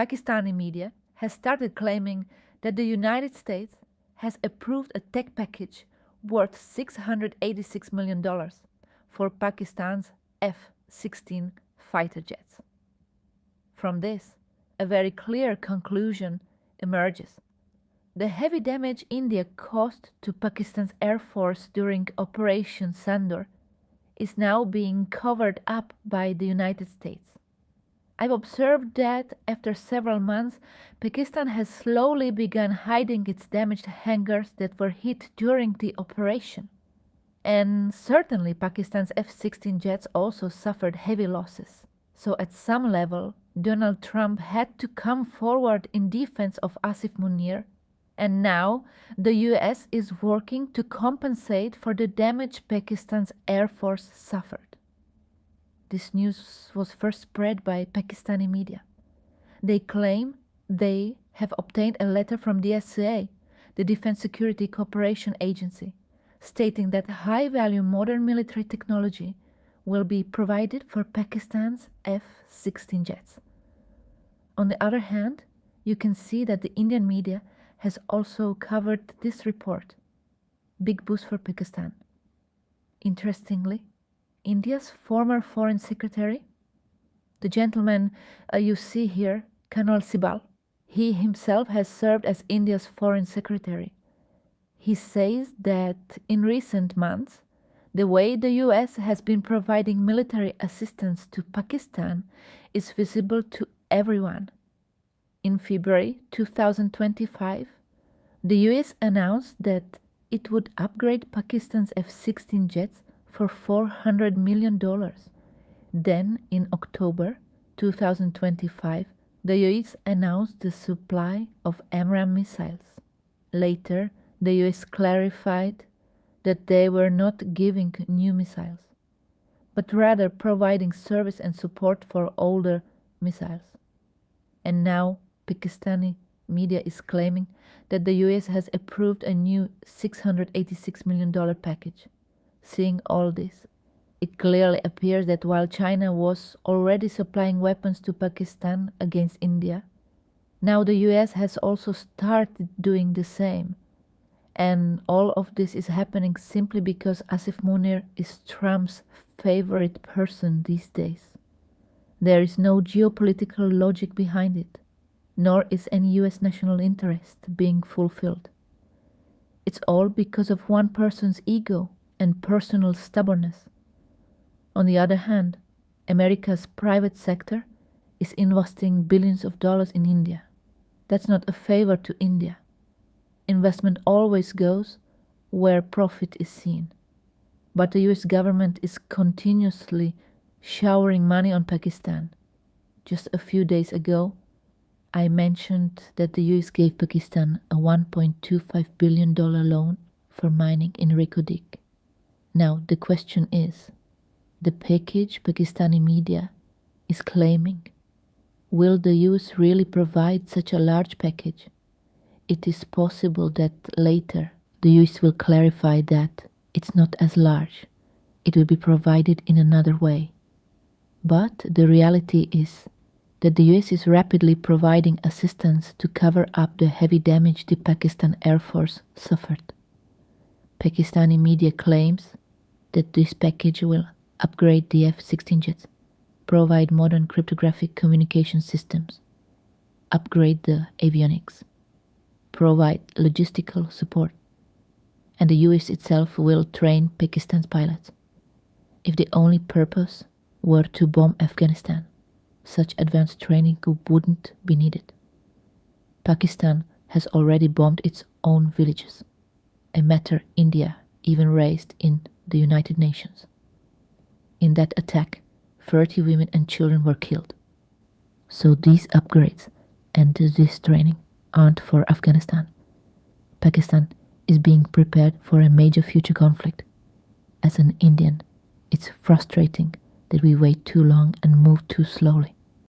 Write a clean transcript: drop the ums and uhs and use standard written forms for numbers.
Pakistani media has started claiming that the United States has approved a tech package worth $686 million for Pakistan's F-16 fighter jets. From this, a very clear conclusion emerges. The heavy damage India caused to Pakistan's Air Force during Operation Sandur is now being covered up by the United States. I've observed that after several months, Pakistan has slowly begun hiding its damaged hangars that were hit during the operation. And certainly Pakistan's F-16 jets also suffered heavy losses. So at some level, Donald Trump had to come forward in defense of Asif Munir, and now the US is working to compensate for the damage Pakistan's Air Force suffered. This news was first spread by Pakistani media. They claim they have obtained a letter from the DSCA, the Defense Security Cooperation Agency, stating that high-value modern military technology will be provided for Pakistan's F-16 jets. On the other hand, you can see that the Indian media has also covered this report. Big boost for Pakistan. Interestingly, India's former foreign secretary, the gentleman you see here, Kanwal Sibal, he himself has served as India's foreign secretary. He says that in recent months, the way the US has been providing military assistance to Pakistan is visible to everyone. In February 2025, the US announced that it would upgrade Pakistan's F-16 jets for $400 million. Then, in October 2025, the US announced the supply of AMRAAM missiles. Later, the US clarified that they were not giving new missiles, but rather providing service and support for older missiles. And now, Pakistani media is claiming that the US has approved a new $686 million package. Seeing all this, it clearly appears that while China was already supplying weapons to Pakistan against India, now the US has also started doing the same. And all of this is happening simply because Asif Munir is Trump's favorite person these days. There is no geopolitical logic behind it, nor is any US national interest being fulfilled. It's all because of one person's ego and personal stubbornness. On the other hand, America's private sector is investing billions of dollars in India. That's not a favor to India. Investment always goes where profit is seen. But the US government is continuously showering money on Pakistan. Just a few days ago, I mentioned that the US gave Pakistan a $1.25 billion loan for mining in Reko Diq. Now the question is, the package Pakistani media is claiming, will the US really provide such a large package? It is possible that later the US will clarify that it's not as large. It will be provided in another way. But the reality is that the US is rapidly providing assistance to cover up the heavy damage the Pakistan Air Force suffered. Pakistani media claims that this package will upgrade the F-16 jets, provide modern cryptographic communication systems, upgrade the avionics, provide logistical support, and the US itself will train Pakistan's pilots. If the only purpose were to bomb Afghanistan, such advanced training wouldn't be needed. Pakistan has already bombed its own villages, a matter India even raised in the United Nations. In that attack, 30 women and children were killed. So these upgrades and this training aren't for Afghanistan. Pakistan is being prepared for a major future conflict. As an Indian, it's frustrating that we wait too long and move too slowly.